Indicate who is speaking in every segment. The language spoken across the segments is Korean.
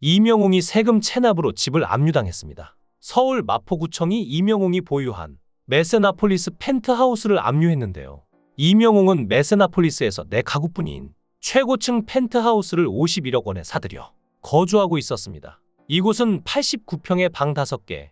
Speaker 1: 이명웅이 세금 체납으로 집을 압류당했습니다. 서울 마포구청이 이명웅이 보유한 메세나폴리스 펜트하우스를 압류했는데요. 이명웅은 메세나폴리스에서 내 가구뿐인 최고층 펜트하우스를 51억 원에 사들여 거주하고 있었습니다. 이곳은 89평의 방 5개,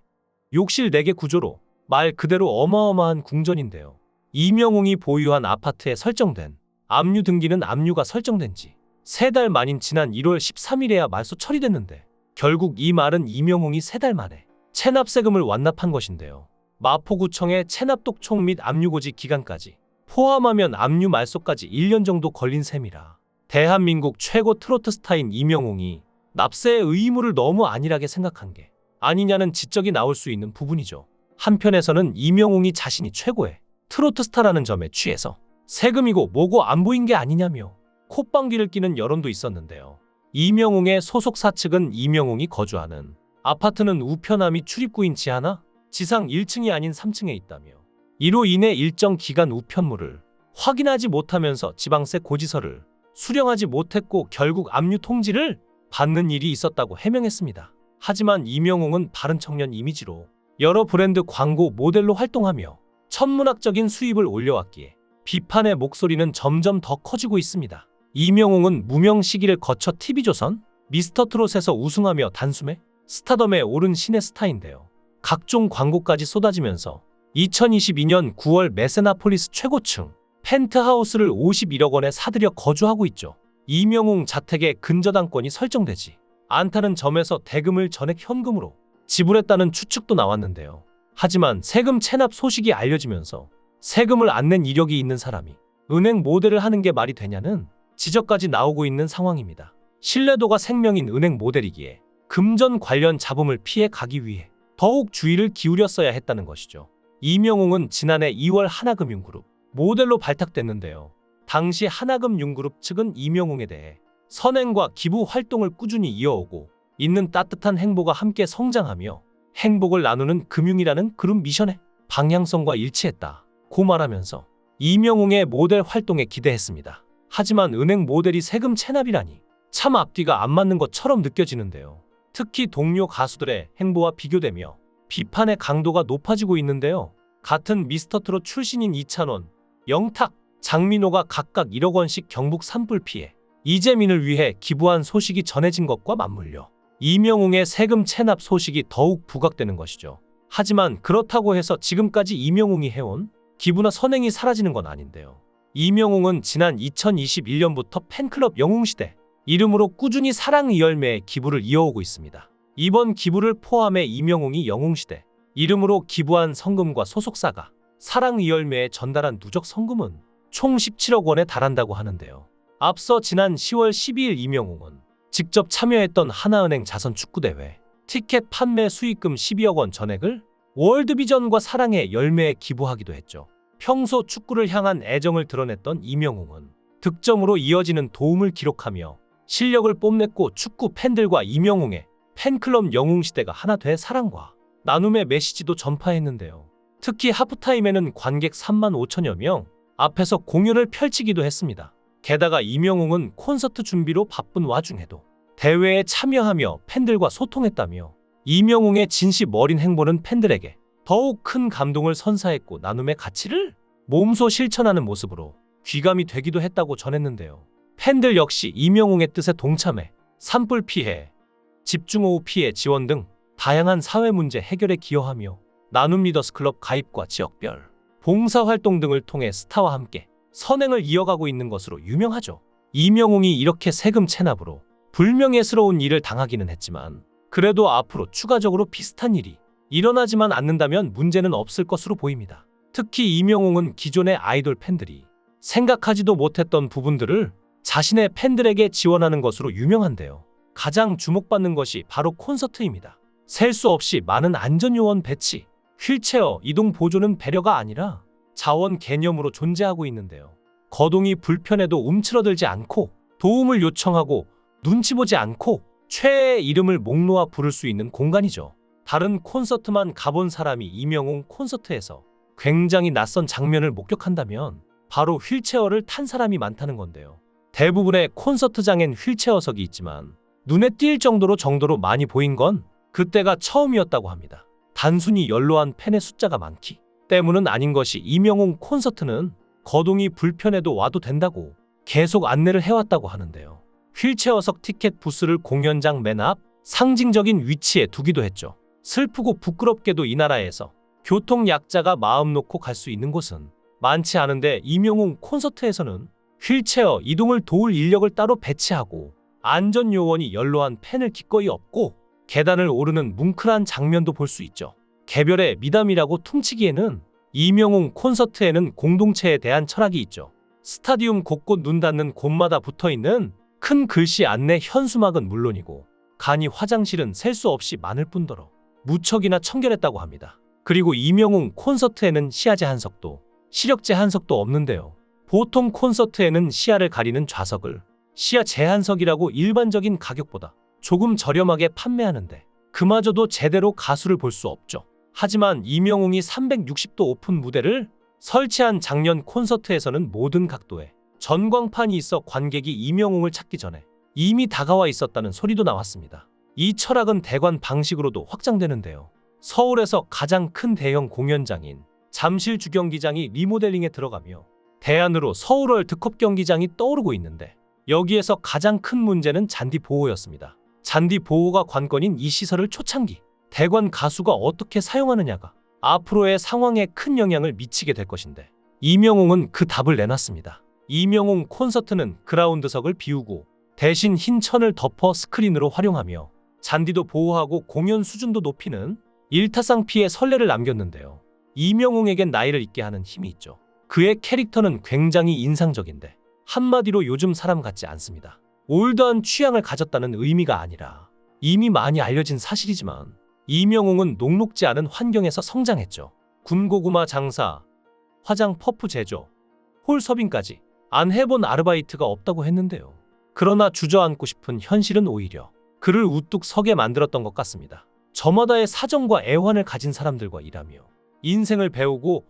Speaker 1: 욕실 4개 구조로 말 그대로 어마어마한 궁전인데요. 이명웅이 보유한 아파트에 설정된 압류 등기는 압류가 설정된 지 3달 만인 지난 1월 13일에야 말소 처리됐는데 결국 이 말은 이명웅이 3달 만에 체납세금을 완납한 것인데요. 마포구청의 체납독촉 및 압류고지 기간까지 포함하면 압류 말소까지 1년 정도 걸린 셈이라 대한민국 최고 트로트 스타인 이명웅이 납세의 의무를 너무 안일하게 생각한 게 아니냐는 지적이 나올 수 있는 부분이죠. 한편에서는 이명웅이 자신이 최고의 트로트 스타라는 점에 취해서 세금이고 뭐고 안 보인 게 아니냐며 콧방귀를 끼는 여론도 있었는데요. 이명웅의 소속사 측은 이명웅이 거주하는 아파트는 우편함이 출입구인 지하나 지상 1층이 아닌 3층에 있다며 이로 인해 일정 기간 우편물을 확인하지 못하면서 지방세 고지서를 수령하지 못했고 결국 압류 통지를 받는 일이 있었다고 해명했습니다. 하지만 이명웅은 바른 청년 이미지로 여러 브랜드 광고 모델로 활동하며 천문학적인 수입을 올려왔기에 비판의 목소리는 점점 더 커지고 있습니다. 이명웅은 무명 시기를 거쳐 TV조선, 미스터트롯에서 우승하며 단숨에 스타덤에 오른 신의 스타인데요. 각종 광고까지 쏟아지면서 2022년 9월 메세나폴리스 최고층 펜트하우스를 51억 원에 사들여 거주하고 있죠. 이명웅 자택에 근저당권이 설정되지 않다는 점에서 대금을 전액 현금으로 지불했다는 추측도 나왔는데요. 하지만 세금 체납 소식이 알려지면서 세금을 안 낸 이력이 있는 사람이 은행 모델을 하는 게 말이 되냐는 지적까지 나오고 있는 상황입니다. 신뢰도가 생명인 은행 모델이기에 금전 관련 잡음을 피해 가기 위해 더욱 주의를 기울였어야 했다는 것이죠. 이명웅은 지난해 2월 하나금융그룹 모델로 발탁됐는데요. 당시 하나금융그룹 측은 이명웅에 대해 선행과 기부 활동을 꾸준히 이어오고 있는 따뜻한 행보가 함께 성장하며 행복을 나누는 금융이라는 그룹 미션의 방향성과 일치했다고 말하면서 이명웅의 모델 활동에 기대했습니다. 하지만 은행 모델이 세금 체납이라니 참 앞뒤가 안 맞는 것처럼 느껴지는데요. 특히 동료 가수들의 행보와 비교되며 비판의 강도가 높아지고 있는데요. 같은 미스터트롯 출신인 이찬원, 영탁, 장민호가 각각 1억 원씩 경북 산불 피해 이재민을 위해 기부한 소식이 전해진 것과 맞물려 이명웅의 세금 체납 소식이 더욱 부각되는 것이죠. 하지만 그렇다고 해서 지금까지 이명웅이 해온 기부나 선행이 사라지는 건 아닌데요. 이명웅은 지난 2021년부터 팬클럽 영웅시대 이름으로 꾸준히 사랑의 열매의 기부를 이어오고 있습니다. 이번 기부를 포함해 이명웅이 영웅시대 이름으로 기부한 성금과 소속사가 사랑의 열매에 전달한 누적 성금은 총 17억 원에 달한다고 하는데요. 앞서 지난 10월 12일 이명웅은 직접 참여했던 하나은행 자선축구대회 티켓 판매 수익금 12억 원 전액을 월드비전과 사랑의 열매에 기부하기도 했죠. 평소 축구를 향한 애정을 드러냈던 이명웅은 득점으로 이어지는 도움을 기록하며 실력을 뽐냈고 축구 팬들과 이명웅의 팬클럽 영웅시대가 하나 돼 사랑과 나눔의 메시지도 전파했는데요. 특히 하프타임에는 관객 3만 5천여 명 앞에서 공연을 펼치기도 했습니다. 게다가 이명웅은 콘서트 준비로 바쁜 와중에도 대회에 참여하며 팬들과 소통했다며 이명웅의 진심 어린 행보는 팬들에게 더욱 큰 감동을 선사했고 나눔의 가치를 몸소 실천하는 모습으로 귀감이 되기도 했다고 전했는데요. 팬들 역시 이명웅의 뜻에 동참해 산불 피해, 집중호우 피해 지원 등 다양한 사회 문제 해결에 기여하며 나눔 리더스 클럽 가입과 지역별 봉사활동 등을 통해 스타와 함께 선행을 이어가고 있는 것으로 유명하죠. 이명웅이 이렇게 세금 체납으로 불명예스러운 일을 당하기는 했지만 그래도 앞으로 추가적으로 비슷한 일이 일어나지만 않는다면 문제는 없을 것으로 보입니다. 특히 이명웅은 기존의 아이돌 팬들이 생각하지도 못했던 부분들을 자신의 팬들에게 지원하는 것으로 유명한데요. 가장 주목받는 것이 바로 콘서트입니다. 셀 수 없이 많은 안전요원 배치, 휠체어 이동 보조는 배려가 아니라 자원 개념으로 존재하고 있는데요. 거동이 불편해도 움츠러들지 않고 도움을 요청하고 눈치 보지 않고 최애의 이름을 목 놓아 부를 수 있는 공간이죠. 다른 콘서트만 가본 사람이 이명웅 콘서트에서 굉장히 낯선 장면을 목격한다면 바로 휠체어를 탄 사람이 많다는 건데요. 대부분의 콘서트장엔 휠체어석이 있지만 눈에 띌 정도로 많이 보인 건 그때가 처음이었다고 합니다. 단순히 연로한 팬의 숫자가 많기 때문은 아닌 것이 이명웅 콘서트는 거동이 불편해도 와도 된다고 계속 안내를 해왔다고 하는데요. 휠체어석 티켓 부스를 공연장 맨 앞 상징적인 위치에 두기도 했죠. 슬프고 부끄럽게도 이 나라에서 교통약자가 마음 놓고 갈 수 있는 곳은 많지 않은데 이명웅 콘서트에서는 휠체어 이동을 도울 인력을 따로 배치하고 안전요원이 연로한 팬을 기꺼이 업고 계단을 오르는 뭉클한 장면도 볼 수 있죠. 개별의 미담이라고 퉁치기에는 이명웅 콘서트에는 공동체에 대한 철학이 있죠. 스타디움 곳곳 눈 닿는 곳마다 붙어있는 큰 글씨 안내 현수막은 물론이고 간이 화장실은 셀 수 없이 많을 뿐더러 무척이나 청결했다고 합니다. 그리고 이명웅 콘서트에는 시야 제한석도 시력 제한석도 없는데요. 보통 콘서트에는 시야를 가리는 좌석을 시야 제한석이라고 일반적인 가격보다 조금 저렴하게 판매하는데 그마저도 제대로 가수를 볼 수 없죠. 하지만 이명웅이 360도 오픈 무대를 설치한 작년 콘서트에서는 모든 각도에 전광판이 있어 관객이 이명웅을 찾기 전에 이미 다가와 있었다는 소리도 나왔습니다. 이 철학은 대관 방식으로도 확장되는데요. 서울에서 가장 큰 대형 공연장인 잠실 주경기장이 리모델링에 들어가며 대안으로 서울 월드컵 경기장이 떠오르고 있는데 여기에서 가장 큰 문제는 잔디 보호였습니다. 잔디 보호가 관건인 이 시설을 초창기 대관 가수가 어떻게 사용하느냐가 앞으로의 상황에 큰 영향을 미치게 될 것인데 이명웅은 그 답을 내놨습니다. 이명웅 콘서트는 그라운드석을 비우고 대신 흰 천을 덮어 스크린으로 활용하며 잔디도 보호하고 공연 수준도 높이는 일타상 피해 선례를 남겼는데요. 이명웅에겐 나이를 잊게 하는 힘이 있죠. 그의 캐릭터는 굉장히 인상적인데 한마디로 요즘 사람 같지 않습니다. 올드한 취향을 가졌다는 의미가 아니라 이미 많이 알려진 사실이지만 이명웅은 녹록지 않은 환경에서 성장했죠. 군고구마 장사, 화장 퍼프 제조, 홀 서빙까지 안 해본 아르바이트가 없다고 했는데요. 그러나 주저앉고 싶은 현실은 오히려 그를 우뚝 서게 만들었던 것 같습니다. 저마다의 사정과 애환을 가진 사람들과 일하며 인생을 배우고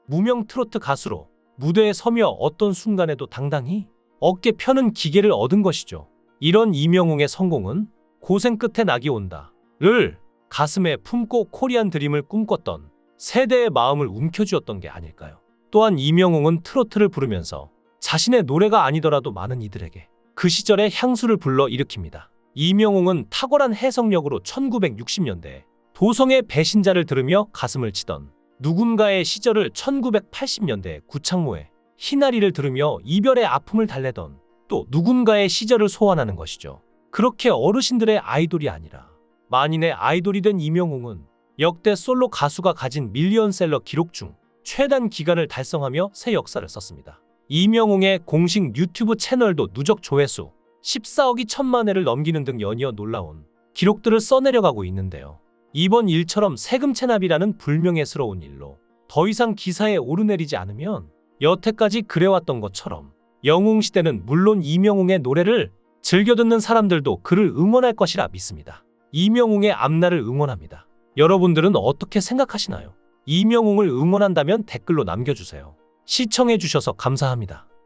Speaker 1: 무명 트로트 가수로 무대에 서며 어떤 순간에도 당당히 어깨 펴는 기계를 얻은 것이죠. 이런 이명웅의 성공은 고생 끝에 낙이 온다를 가슴에 품고 코리안 드림을 꿈꿨던 세대의 마음을 움켜쥐었던 게 아닐까요? 또한 이명웅은 트로트를 부르면서 자신의 노래가 아니더라도 많은 이들에게 그 시절의 향수를 불러 일으킵니다. 이명웅은 탁월한 해석력으로 1960년대에 도성의 배신자를 들으며 가슴을 치던 누군가의 시절을 1980년대 구창모의 희나리를 들으며 이별의 아픔을 달래던 또 누군가의 시절을 소환하는 것이죠. 그렇게 어르신들의 아이돌이 아니라 만인의 아이돌이 된 이명웅은 역대 솔로 가수가 가진 밀리언셀러 기록 중 최단 기간을 달성하며 새 역사를 썼습니다. 이명웅의 공식 유튜브 채널도 누적 조회수 14억이 1천만 회를 넘기는 등 연이어 놀라운 기록들을 써내려가고 있는데요. 이번 일처럼 세금 체납이라는 불명예스러운 일로 더 이상 기사에 오르내리지 않으면 여태까지 그래왔던 것처럼 영웅시대는 물론 이명웅의 노래를 즐겨 듣는 사람들도 그를 응원할 것이라 믿습니다. 이명웅의 앞날을 응원합니다. 여러분들은 어떻게 생각하시나요? 이명웅을 응원한다면 댓글로 남겨주세요. 시청해주셔서 감사합니다.